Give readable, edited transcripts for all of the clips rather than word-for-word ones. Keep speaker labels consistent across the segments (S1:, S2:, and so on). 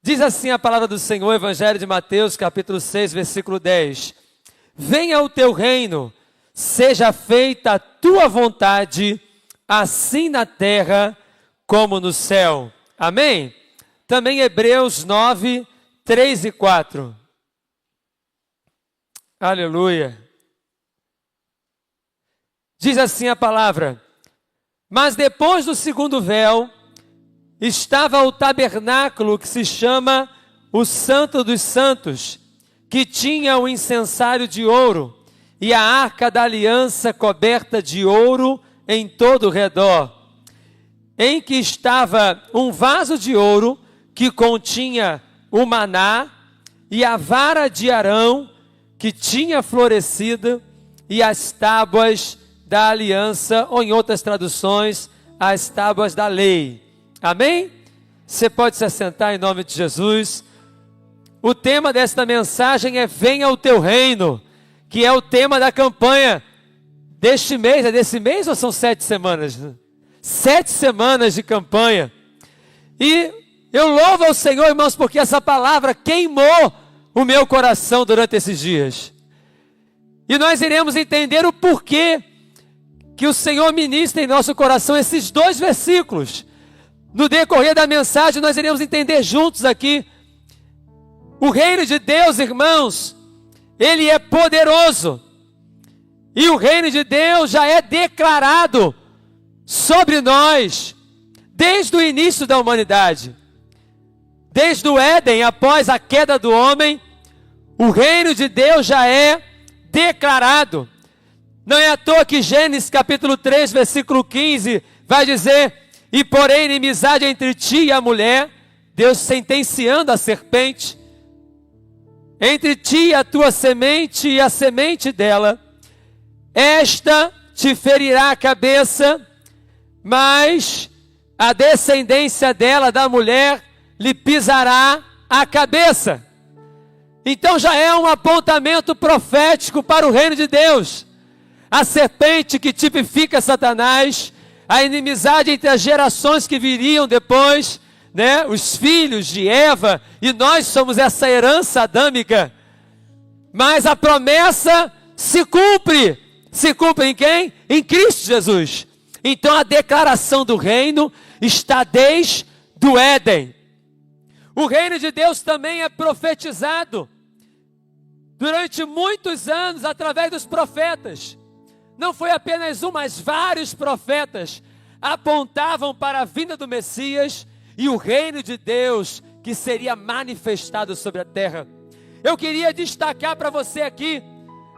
S1: Diz assim a palavra do Senhor, Evangelho de Mateus, capítulo 6, versículo 10. Venha o teu reino, seja feita a tua vontade, assim na terra como no céu. Amém? Também Hebreus 9, 3 e 4. Aleluia. Diz assim a palavra: mas depois do segundo véu, estava o tabernáculo que se chama o Santo dos Santos, que tinha o incensário de ouro e a arca da aliança coberta de ouro em todo o redor, em que estava um vaso de ouro que continha o maná e a vara de Arão que tinha florescido e as tábuas da aliança, ou em outras traduções, as tábuas da lei. Amém? Você pode se assentar em nome de Jesus. O tema desta mensagem é Venha o teu reino, que é o tema da campanha deste mês. É desse mês ou são 7 semanas? 7 semanas de campanha. E eu louvo ao Senhor, irmãos, porque essa palavra queimou o meu coração durante esses dias. E nós iremos entender o porquê que o Senhor ministra em nosso coração esses 2 versículos. No decorrer da mensagem nós iremos entender juntos aqui. O reino de Deus, irmãos, ele é poderoso. E o reino de Deus já é declarado sobre nós desde o início da humanidade. Desde o Éden, após a queda do homem, o reino de Deus já é declarado. Não é à toa que Gênesis capítulo 3, versículo 15, vai dizer: e porém inimizade entre ti e a mulher, Deus sentenciando a serpente, entre ti e a tua semente e a semente dela, esta te ferirá a cabeça, mas a descendência dela, da mulher, lhe pisará a cabeça. Então já é um apontamento profético para o reino de Deus. A serpente que tipifica Satanás, a inimizade entre as gerações que viriam depois, né? Os filhos de Eva, e nós somos essa herança adâmica. Mas a promessa se cumpre. Se cumpre em quem? Em Cristo Jesus. Então a declaração do reino está desde o Éden. O reino de Deus também é profetizado durante muitos anos através dos profetas. Não foi apenas um, mas vários profetas apontavam para a vinda do Messias e o reino de Deus que seria manifestado sobre a terra. Eu queria destacar para você aqui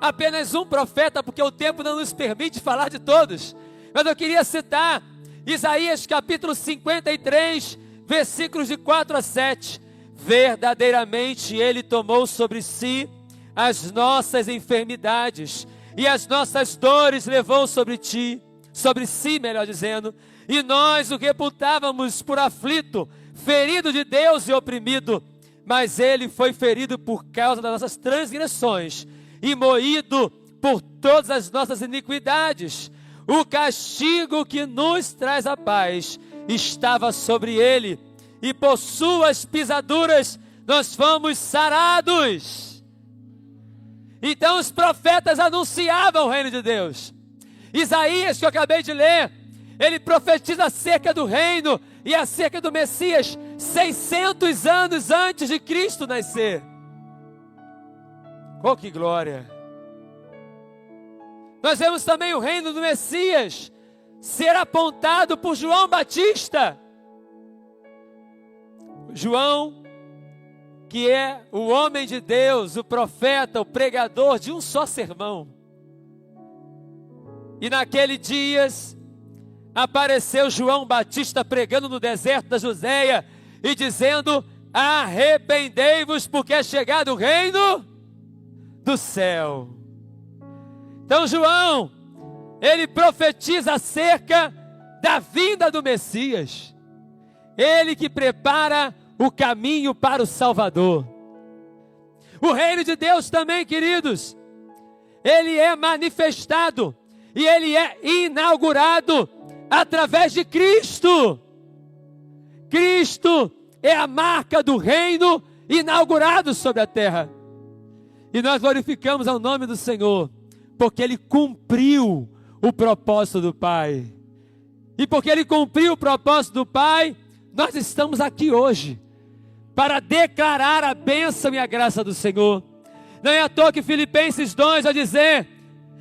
S1: apenas um profeta, porque o tempo não nos permite falar de todos. Mas eu queria citar Isaías capítulo 53, versículos de 4 a 7. Verdadeiramente Ele tomou sobre si as nossas enfermidades e as nossas dores levou sobre si, melhor dizendo, e nós o reputávamos por aflito, ferido de Deus e oprimido, mas Ele foi ferido por causa das nossas transgressões e moído por todas as nossas iniquidades. O castigo que nos traz a paz estava sobre Ele, e por suas pisaduras nós fomos sarados. Então os profetas anunciavam o reino de Deus. Isaías, que eu acabei de ler, ele profetiza acerca do reino e acerca do Messias 600 anos antes de Cristo nascer. Oh, que glória! Nós vemos também o reino do Messias ser apontado por João Batista. João, que é o homem de Deus, o profeta, o pregador de um só sermão. E naqueles dias apareceu João Batista pregando no deserto da Judéia e dizendo: arrependei-vos, porque é chegado o reino do céu. Então João, ele profetiza acerca da vinda do Messias. Ele que prepara o caminho para o Salvador. O reino de Deus também, queridos, ele é manifestado e ele é inaugurado através de Cristo. Cristo é a marca do reino inaugurado sobre a terra. E nós glorificamos ao nome do Senhor, porque Ele cumpriu o propósito do Pai. E porque Ele cumpriu o propósito do Pai, nós estamos aqui hoje, para declarar a bênção e a graça do Senhor. Não é à toa que Filipenses 2 vai dizer: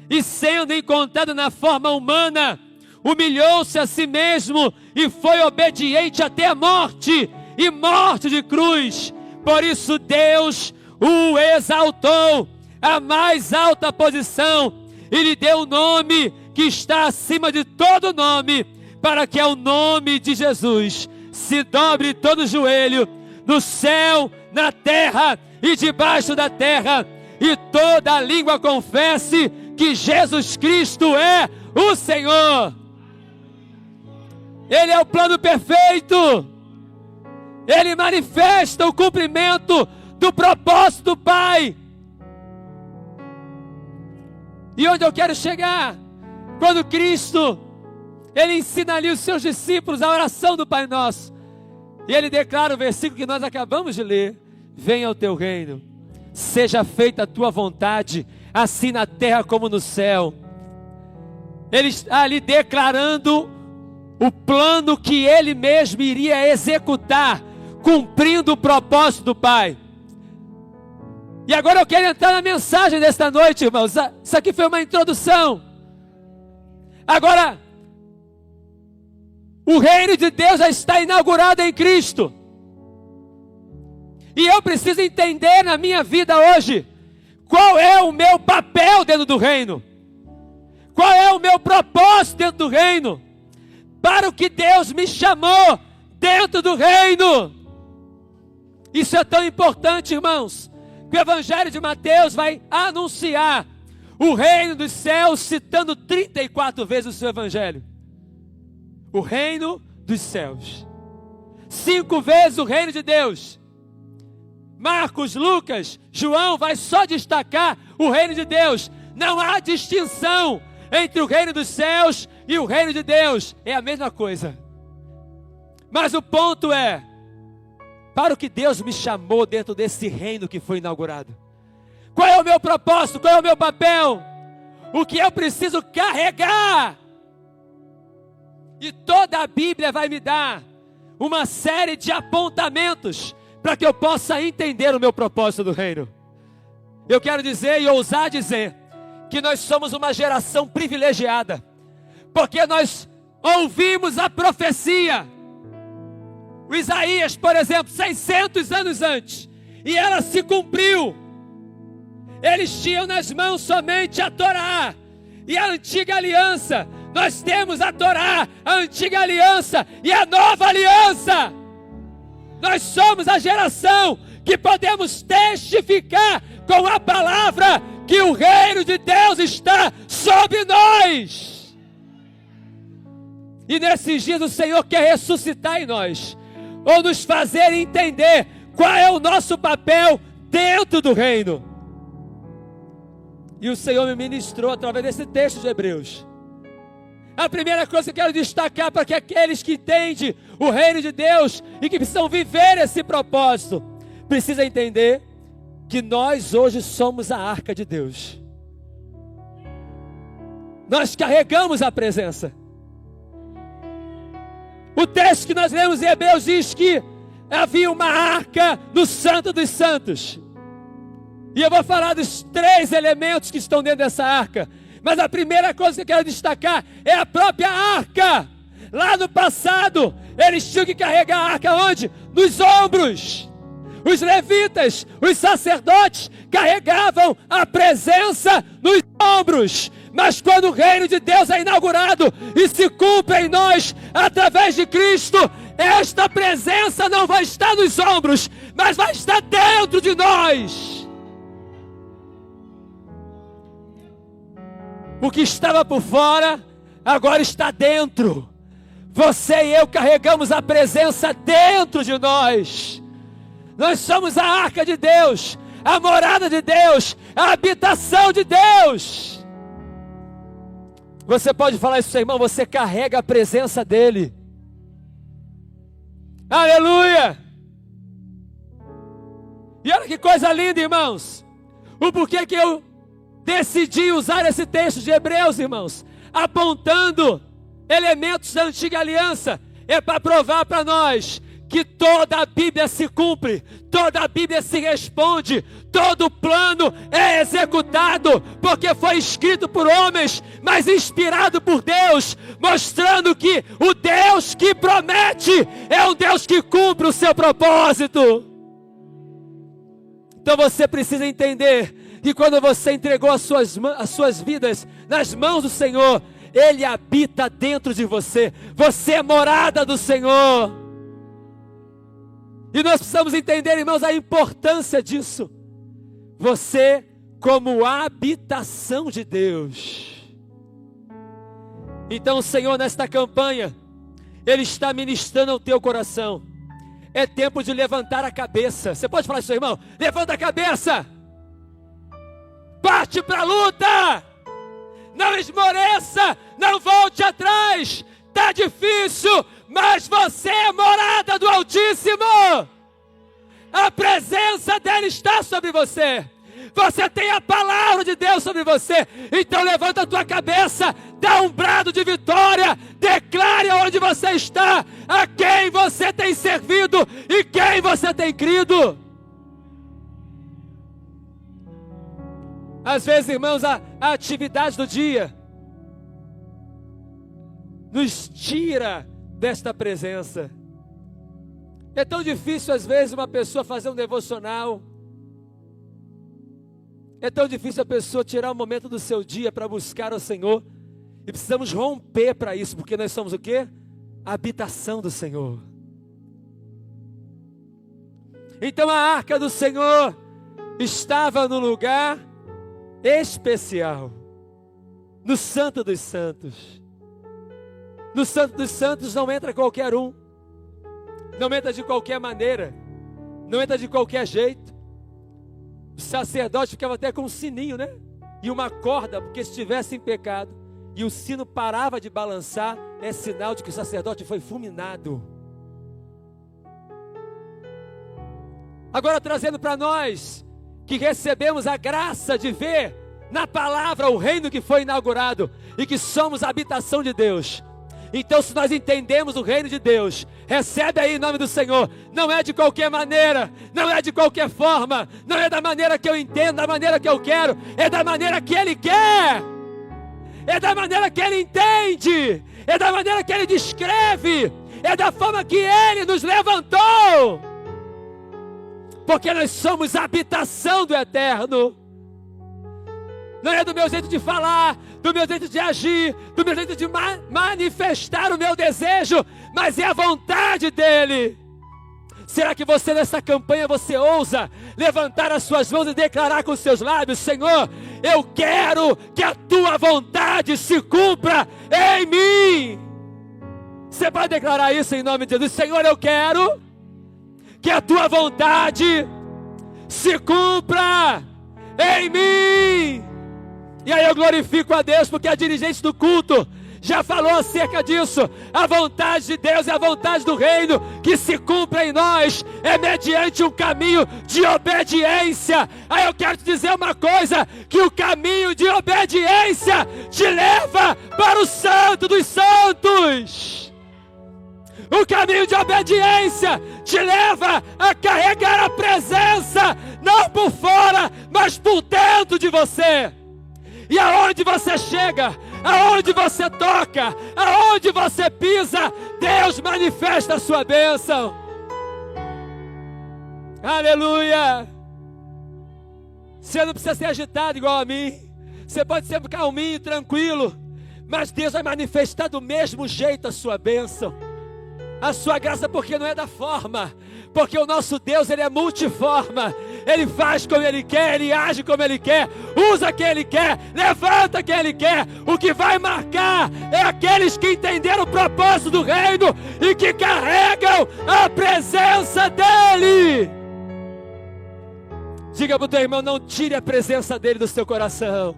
S1: e sendo encontrado na forma humana, humilhou-se a si mesmo e foi obediente até a morte, e morte de cruz. Por isso Deus o exaltou à mais alta posição e lhe deu o nome que está acima de todo nome, para que ao nome de Jesus se dobre todo o joelho, no céu, na terra e debaixo da terra, e toda a língua confesse que Jesus Cristo é o Senhor. Ele é o plano perfeito. Ele manifesta o cumprimento do propósito do Pai. E onde eu quero chegar? Quando Cristo, Ele ensina ali os seus discípulos a oração do Pai Nosso. E Ele declara o versículo que nós acabamos de ler: venha o teu reino, seja feita a tua vontade, assim na terra como no céu. Ele está ali declarando o plano que Ele mesmo iria executar, cumprindo o propósito do Pai. E agora eu quero entrar na mensagem desta noite, irmãos. Isso aqui foi uma introdução. Agora, o reino de Deus já está inaugurado em Cristo. E eu preciso entender na minha vida hoje, qual é o meu papel dentro do reino? Qual é o meu propósito dentro do reino? Para o que Deus me chamou dentro do reino. Isso é tão importante, irmãos, que o Evangelho de Mateus vai anunciar o reino dos céus, citando 34 vezes o seu Evangelho. O reino dos céus. 5 vezes o reino de Deus. Marcos, Lucas, João vai só destacar o reino de Deus. Não há distinção entre o reino dos céus e o reino de Deus. É a mesma coisa. Mas o ponto é, para o que Deus me chamou dentro desse reino que foi inaugurado. Qual é o meu propósito? Qual é o meu papel? O que eu preciso carregar? E toda a Bíblia vai me dar uma série de apontamentos para que eu possa entender o meu propósito do reino. Eu quero dizer e ousar dizer que nós somos uma geração privilegiada, porque nós ouvimos a profecia. O Isaías, por exemplo, 600 anos antes, e ela se cumpriu. Eles tinham nas mãos somente a Torá e a antiga aliança. Nós temos a Torá, a antiga aliança e a nova aliança. Nós somos a geração que podemos testificar com a palavra que o reino de Deus está sobre nós. E nesses dias o Senhor quer ressuscitar em nós, ou nos fazer entender qual é o nosso papel dentro do reino. E o Senhor me ministrou através desse texto de Hebreus. A primeira coisa que eu quero destacar para que aqueles que entendem o reino de Deus e que precisam viver esse propósito, precisam entender que nós hoje somos a arca de Deus. Nós carregamos a presença. O texto que nós lemos em Hebreus diz que havia uma arca no Santo dos Santos. E eu vou falar dos 3 elementos que estão dentro dessa arca. Mas a primeira coisa que eu quero destacar é a própria arca. Lá no passado, eles tinham que carregar a arca onde? Nos ombros. Os levitas, os sacerdotes, carregavam a presença nos ombros. Mas quando o reino de Deus é inaugurado e se cumpre em nós através de Cristo, esta presença não vai estar nos ombros, mas vai estar dentro de nós. O que estava por fora, agora está dentro. Você e eu carregamos a presença dentro de nós. Nós somos a arca de Deus, a morada de Deus, a habitação de Deus. Você pode falar isso, seu irmão, você carrega a presença dEle. Aleluia! E olha que coisa linda, irmãos. O porquê que eu decidi usar esse texto de Hebreus, irmãos, apontando elementos da antiga aliança, é para provar para nós que toda a Bíblia se cumpre, toda a Bíblia se responde, todo plano é executado, porque foi escrito por homens, mas inspirado por Deus, mostrando que o Deus que promete é um Deus que cumpre o seu propósito. Então você precisa entender que quando você entregou as suas vidas nas mãos do Senhor, Ele habita dentro de você, você é morada do Senhor. E nós precisamos entender, irmãos, a importância disso. Você como habitação de Deus. Então o Senhor nesta campanha, Ele está ministrando ao teu coração. É tempo de levantar a cabeça. Você pode falar isso, irmão? Levanta a cabeça. Parte para a luta. Não esmoreça, não volte atrás. Está difícil, mas você é morada do Altíssimo. A presença dEle está sobre você. Você tem a palavra de Deus sobre você. Então levanta a tua cabeça, dá um brado de vitória, declare onde você está, a quem você tem servido e quem você tem crido. Às vezes, irmãos, a atividade do dia nos tira desta presença. É tão difícil às vezes uma pessoa fazer um devocional. É tão difícil a pessoa tirar um momento do seu dia para buscar o Senhor. E precisamos romper para isso, porque nós somos o quê? A habitação do Senhor. Então a arca do Senhor estava no lugar especial, no Santo dos Santos. No Santo dos Santos não entra qualquer um, não entra de qualquer maneira, não entra de qualquer jeito. O sacerdote ficava até com um sininho, né? E uma corda, porque se estivesse em pecado e o sino parava de balançar, é sinal de que o sacerdote foi fulminado. Agora trazendo para nós que recebemos a graça de ver na palavra o reino que foi inaugurado e que somos a habitação de Deus. Então, se nós entendemos o reino de Deus, recebe aí em nome do Senhor. Não é de qualquer maneira, não é de qualquer forma, não é da maneira que eu entendo, da maneira que eu quero, é da maneira que Ele quer, é da maneira que Ele entende, é da maneira que Ele descreve, é da forma que Ele nos levantou, porque nós somos a habitação do Eterno. Não é do meu jeito de falar, do meu jeito de agir, do meu jeito de manifestar o meu desejo, mas é a vontade dEle. Será que você nessa campanha, você ousa levantar as suas mãos e declarar com os seus lábios: Senhor, eu quero que a Tua vontade se cumpra em mim? Você pode declarar isso em nome de Jesus: Senhor, eu quero que a Tua vontade se cumpra em mim. E aí eu glorifico a Deus, porque a dirigente do culto já falou acerca disso. A vontade de Deus é a vontade do reino que se cumpre em nós, é mediante um caminho de obediência. Aí eu quero te dizer uma coisa, que o caminho de obediência te leva para o Santo dos Santos. O caminho de obediência te leva a carregar a presença, não por fora, mas por dentro de você. E aonde você chega, aonde você toca, aonde você pisa, Deus manifesta a sua bênção. Aleluia! Você não precisa ser agitado igual a mim. Você pode ser calminho, tranquilo, mas Deus vai manifestar do mesmo jeito a sua bênção, a sua graça, porque não é da forma, porque o nosso Deus, Ele é multiforma. Ele faz como Ele quer, Ele age como Ele quer, usa quem Ele quer, levanta quem Ele quer. O que vai marcar é aqueles que entenderam o propósito do reino e que carregam a presença dEle. Diga para o teu irmão: não tire a presença dEle do seu coração.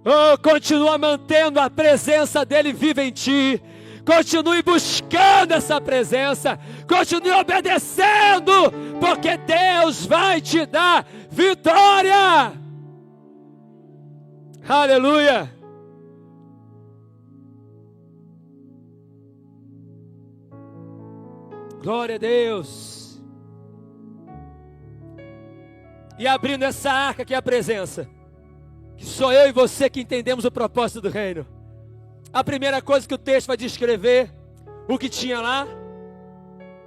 S1: Oh, continua mantendo a presença dEle viva em ti. Continue buscando essa presença, continue obedecendo, porque Deus vai te dar vitória. Aleluia. Glória a Deus. E abrindo essa arca que é a presença, que sou eu e você que entendemos o propósito do reino. A primeira coisa que o texto vai descrever, o que tinha lá,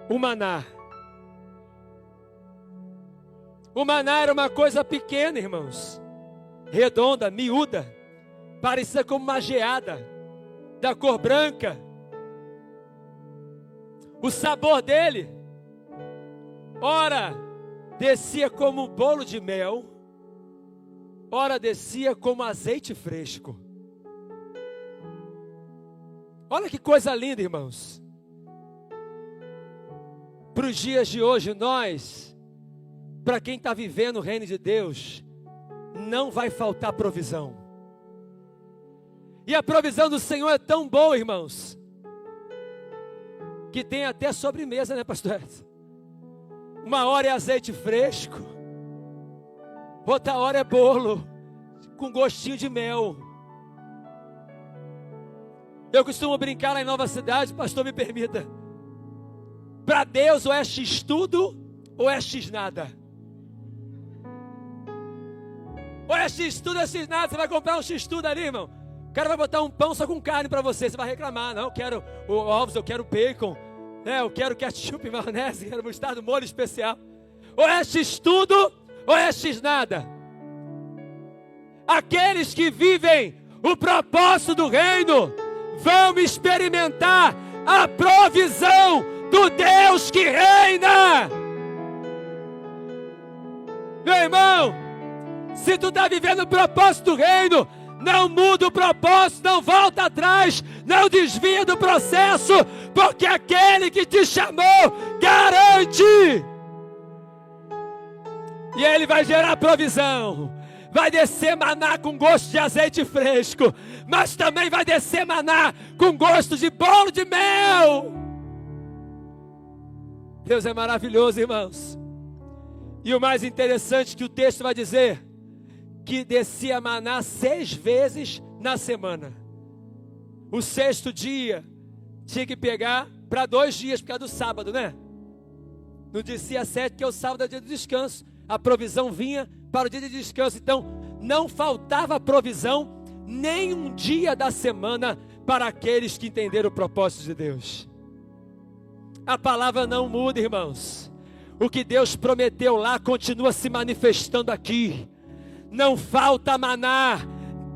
S1: o maná. O maná era uma coisa pequena, irmãos, redonda, miúda, parecia como uma geada, da cor branca. O sabor dele, ora descia como um bolo de mel, ora descia como azeite fresco. Olha que coisa linda, irmãos. Para os dias de hoje, nós, para quem está vivendo o reino de Deus, não vai faltar provisão. E a provisão do Senhor é tão boa, irmãos, que tem até sobremesa, né, pastor? Uma hora é azeite fresco, outra hora é bolo com gostinho de mel. Eu costumo brincar lá em Nova Cidade, pastor, me permita. Para Deus, ou é X tudo, ou é X nada. Ou é X tudo, ou é X nada. Você vai comprar um X tudo ali, irmão. O cara vai botar um pão só com carne para você. Você vai reclamar. Não, eu quero ovos, eu quero bacon. Eu quero ketchup, maionese, quero mostarda, molho especial. Ou é X tudo, ou é X nada. Aqueles que vivem o propósito do reino vão experimentar a provisão do Deus que reina. Meu irmão, se tu está vivendo o propósito do reino, não muda o propósito, não volta atrás, não desvia do processo, porque aquele que te chamou garante. E ele vai gerar provisão. Vai descer maná com gosto de azeite fresco, mas também vai descer maná com gosto de bolo de mel. Deus é maravilhoso, irmãos. E o mais interessante que o texto vai dizer, que descia maná 6 vezes na semana. O 6º dia tinha que pegar para 2 dias, por causa do sábado, né? No dia 7, que é o sábado, é o dia do descanso. A provisão vinha para o dia de descanso. Então, não faltava provisão nem um dia da semana para aqueles que entenderam o propósito de Deus. A palavra não muda, irmãos. O que Deus prometeu lá continua se manifestando aqui. Não falta maná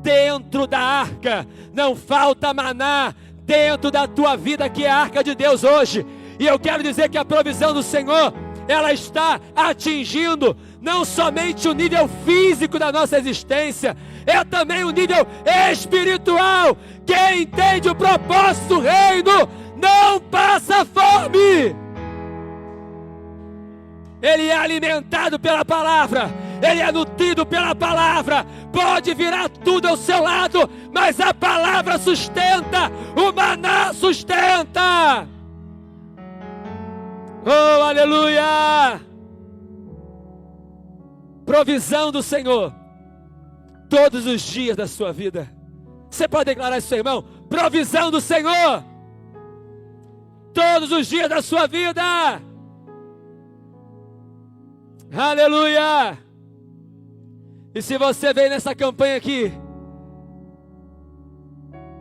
S1: dentro da arca. Não falta maná dentro da tua vida, que é a arca de Deus hoje. E eu quero dizer que a provisão do Senhor, ela está atingindo não somente o nível físico da nossa existência, é também o nível espiritual. Quem entende o propósito do reino não passa fome. Ele é alimentado pela palavra, ele é nutrido pela palavra. Pode virar tudo ao seu lado, mas a palavra sustenta, o maná sustenta. Oh, aleluia! Provisão do Senhor todos os dias da sua vida. Você pode declarar isso, seu irmão? Provisão do Senhor todos os dias da sua vida. Aleluia! E se você veio nessa campanha aqui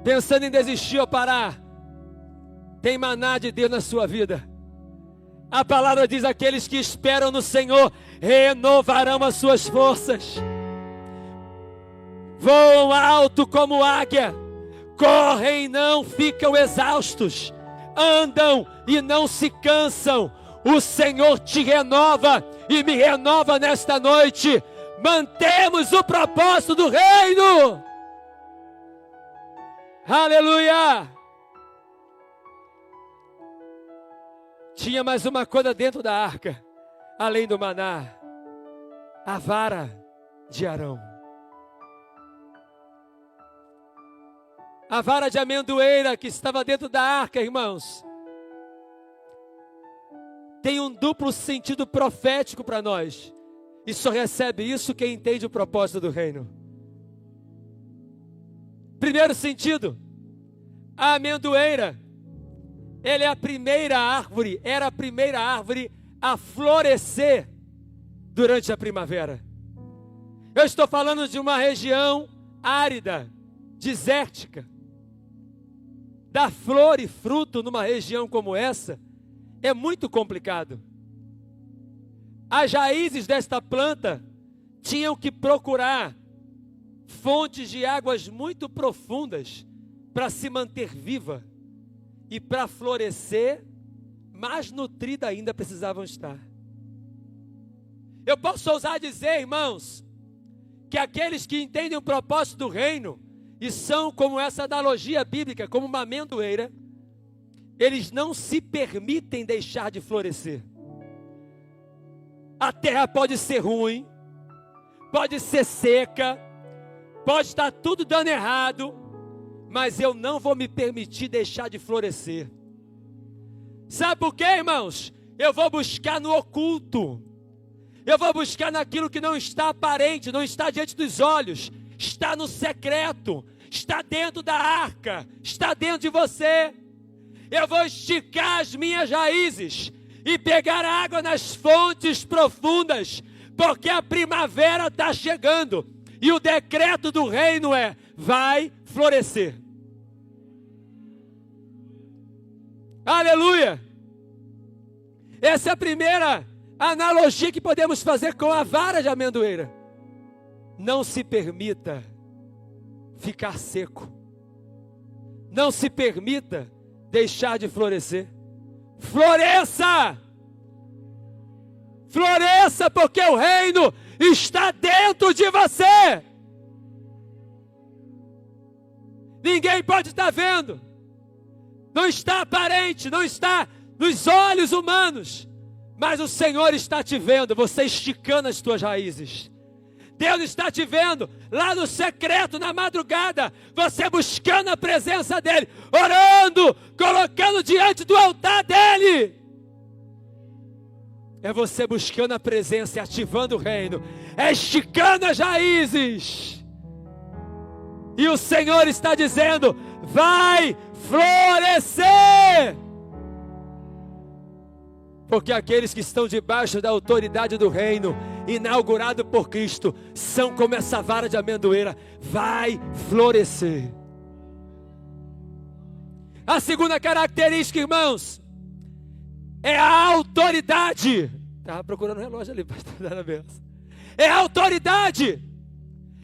S1: pensando em desistir ou parar, tem maná de Deus na sua vida. A palavra diz: aqueles que esperam no Senhor renovarão as suas forças, voam alto como águia, correm e não ficam exaustos, andam e não se cansam. O Senhor te renova e me renova nesta noite. Mantemos o propósito do reino. Aleluia! Tinha mais uma coisa dentro da arca, além do maná: a vara de Arão. A vara de amendoeira que estava dentro da arca, irmãos, tem um duplo sentido profético para nós. E só recebe isso quem entende o propósito do reino. Primeiro sentido, a amendoeira, ela é a primeira árvore, era a primeira árvore a florescer durante a primavera. Eu estou falando de uma região árida, desértica. Dar flor e fruto numa região como essa é muito complicado. As raízes desta planta tinham que procurar fontes de águas muito profundas para se manter viva. E para florescer, mais nutrida ainda precisavam estar. Eu posso ousar dizer, irmãos, que aqueles que entendem o propósito do reino e são como essa analogia bíblica, como uma amendoeira, eles não se permitem deixar de florescer. A terra pode ser ruim, pode ser seca, pode estar tudo dando errado, mas eu não vou me permitir deixar de florescer. Sabe por quê, irmãos? Eu vou buscar no oculto. Eu vou buscar naquilo que não está aparente, não está diante dos olhos, está no secreto, está dentro da arca, está dentro de você. Eu vou esticar as minhas raízes e pegar água nas fontes profundas, porque a primavera está chegando e o decreto do reino é: vai florescer. Aleluia! Essa é a primeira analogia que podemos fazer com a vara de amendoeira. Não se permita ficar seco. Não se permita deixar de florescer. Floresça! Floresça, porque o reino está dentro de você. Ninguém pode estar vendo. Não está aparente, não está nos olhos humanos. Mas o Senhor está te vendo, você esticando as tuas raízes. Deus está te vendo lá no secreto, na madrugada, você buscando a presença dEle, orando, colocando diante do altar dEle. É você buscando a presença e ativando o reino, é esticando as raízes. E o Senhor está dizendo: vai florescer. Porque aqueles que estão debaixo da autoridade do reino, inaugurado por Cristo, são como essa vara de amendoeira, vai florescer. A segunda característica, irmãos, é a autoridade. Estava procurando o relógio ali, pastor, dar a benção. É a autoridade.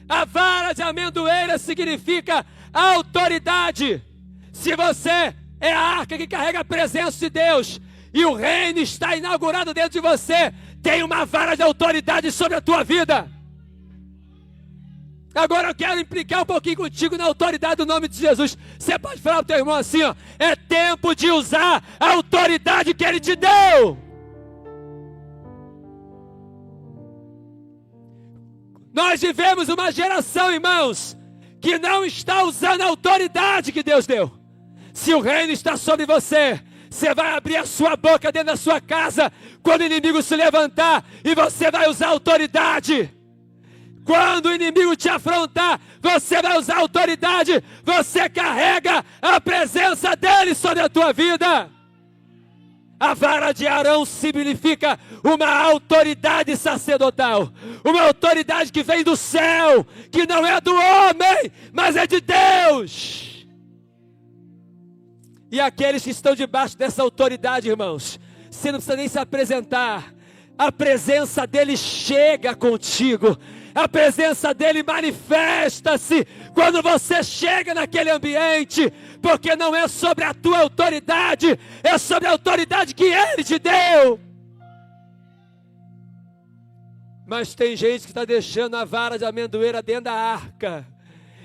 S1: A vara de amendoeira significa autoridade. Se você é a arca que carrega a presença de Deus, e o reino está inaugurado dentro de você, tem uma vara de autoridade sobre a tua vida. Agora eu quero implicar um pouquinho contigo na autoridade do nome de Jesus. Você pode falar para o teu irmão assim, ó: é tempo de usar a autoridade que Ele te deu. Nós vivemos uma geração, irmãos, que não está usando a autoridade que Deus deu. Se o reino está sobre você, você vai abrir a sua boca dentro da sua casa quando o inimigo se levantar, e você vai usar autoridade. Quando o inimigo te afrontar, você vai usar autoridade. Você carrega a presença dele sobre a tua vida. A vara de Arão significa uma autoridade sacerdotal, uma autoridade que vem do céu, que não é do homem, mas é de Deus. E aqueles que estão debaixo dessa autoridade, irmãos, você não precisa nem se apresentar, a presença dele chega contigo, a presença dele manifesta-se quando você chega naquele ambiente, porque não é sobre a tua autoridade, é sobre a autoridade que ele te deu. Mas tem gente que está deixando a vara de amendoeira dentro da arca,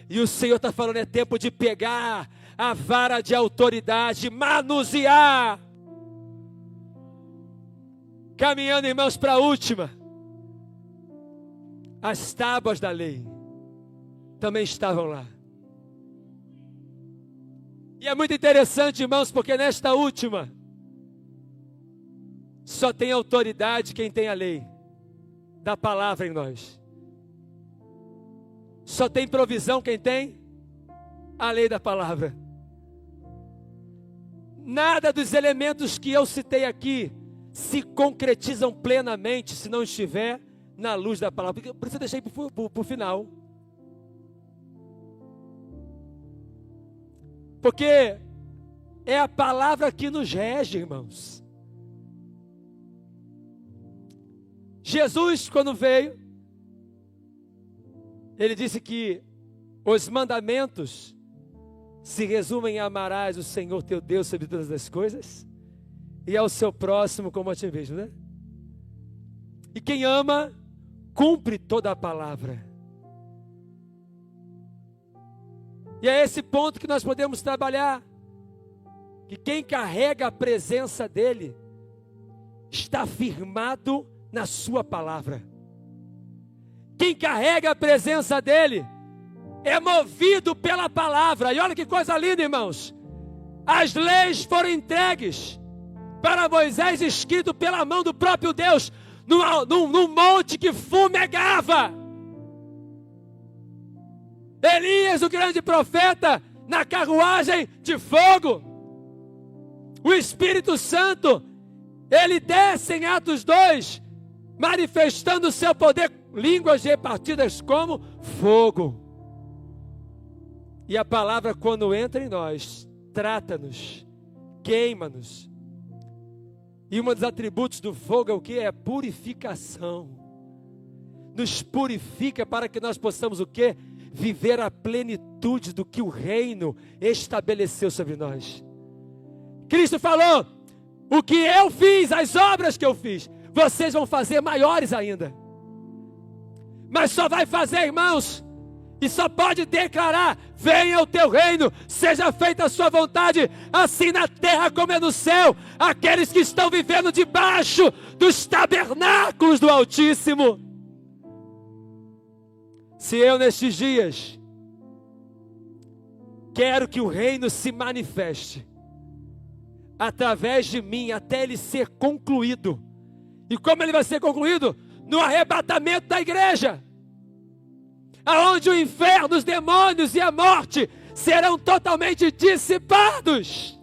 S1: e o Senhor está falando: é tempo de pegar a vara de autoridade, manusear. Caminhando, irmãos, para a última. As tábuas da lei também estavam lá. E é muito interessante, irmãos, porque nesta última, Só tem autoridade quem tem a lei da palavra em nós. Só tem provisão quem tem a lei da palavra. Nada dos elementos que eu citei aqui se concretizam plenamente se não estiver na luz da palavra. Por isso eu deixei para o final. Porque é a palavra que nos rege, irmãos. Jesus, quando veio, ele disse que os mandamentos se resumem em amarás o Senhor teu Deus sobre todas as coisas e ao seu próximo como a ti mesmo, né? E quem ama, cumpre toda a palavra. E é esse ponto que nós podemos trabalhar, que quem carrega a presença dele está firmado na sua palavra. Quem carrega a presença dele é movido pela palavra. E olha que coisa linda, irmãos. As leis foram entregues para Moisés, escrito pela mão do próprio Deus, num monte que fumegava. Elias, o grande profeta, na carruagem de fogo. O Espírito Santo, ele desce em Atos 2, manifestando o seu poder, línguas repartidas como fogo. E a palavra, quando entra em nós, trata-nos, queima-nos. E um dos atributos do fogo é o que? É purificação. Nos purifica para que nós possamos o quê? Viver a plenitude do que o reino estabeleceu sobre nós. Cristo falou: o que eu fiz, as obras que eu fiz, vocês vão fazer maiores ainda. Mas só vai fazer, irmãos, e só pode declarar: venha o teu reino, seja feita a sua vontade, assim na terra como é no céu. Aqueles que estão vivendo debaixo dos tabernáculos do Altíssimo. Se eu nestes dias quero que o reino se manifeste através de mim até ele ser concluído. E como ele vai ser concluído? No arrebatamento da igreja, aonde o inferno, os demônios e a morte serão totalmente dissipados.